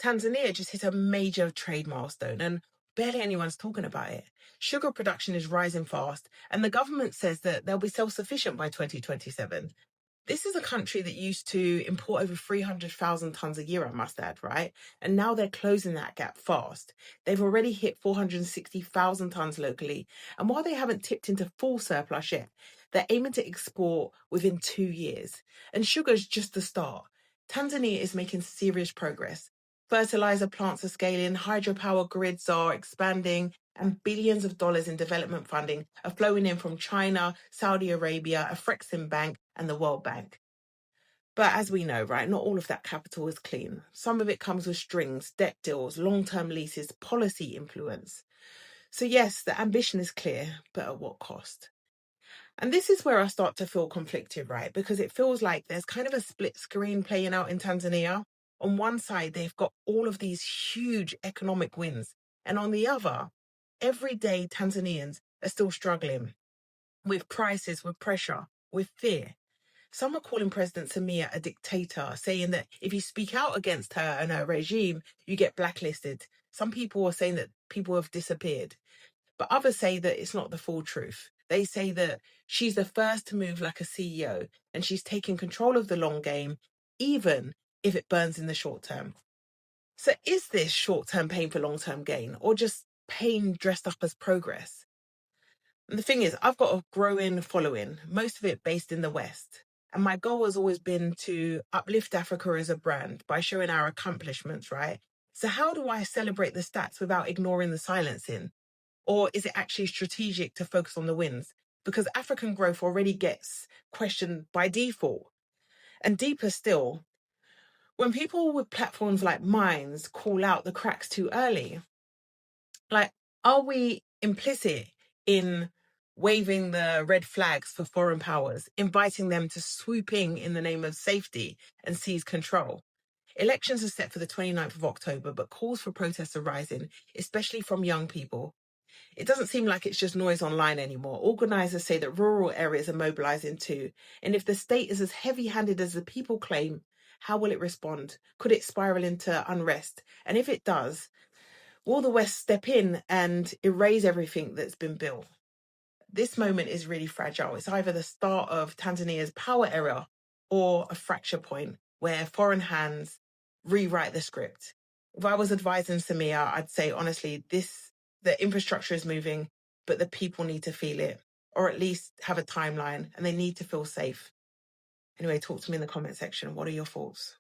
Tanzania just hit a major trade milestone and barely anyone's talking about it. Sugar production is rising fast, and the government says that they'll be self-sufficient by 2027. This is a country that used to import over 300,000 tons a year, I must add, right? And now they're closing that gap fast. They've already hit 460,000 tons locally. And while they haven't tipped into full surplus yet, they're aiming to export within 2 years. And sugar's just the start. Tanzania is making serious progress. Fertiliser plants are scaling, hydropower grids are expanding, and billions of dollars in development funding are flowing in from China, Saudi Arabia, Afrexim Bank, and the World Bank. But as we know, right, not all of that capital is clean. Some of it comes with strings, debt deals, long-term leases, policy influence. So yes, the ambition is clear, but at what cost? And this is where I start to feel conflicted, right? Because it feels like there's kind of a split screen playing out in Tanzania. On one side, they've got all of these huge economic wins. And on the other, everyday Tanzanians are still struggling with prices, with pressure, with fear. Some are calling President Samia a dictator, saying that if you speak out against her and her regime, you get blacklisted. Some people are saying that people have disappeared. But others say that it's not the full truth. They say that she's the first to move like a CEO and she's taking control of the long game, even if it burns in the short term. So is this short-term pain for long-term gain, or just pain dressed up as progress? And the thing is, I've got a growing following, most of it based in the West. And my goal has always been to uplift Africa as a brand by showing our accomplishments, right? So how do I celebrate the stats without ignoring the silencing? Or is it actually strategic to focus on the wins? Because African growth already gets questioned by default. And deeper still, when people with platforms like mine call out the cracks too early, like, are we implicit in waving the red flags for foreign powers, inviting them to swoop in the name of safety and seize control? Elections are set for the 29th of October, but calls for protests are rising, especially from young people. It doesn't seem like it's just noise online anymore. Organisers say that rural areas are mobilising too. And if the state is as heavy-handed as the people claim, how will it respond? Could it spiral into unrest? And if it does, will the West step in and erase everything that's been built? This moment is really fragile. It's either the start of Tanzania's power era or a fracture point where foreign hands rewrite the script. If I was advising Samia, I'd say, honestly, the infrastructure is moving, but the people need to feel it, or at least have a timeline, and they need to feel safe. Anyway, talk to me in the comment section. What are your thoughts?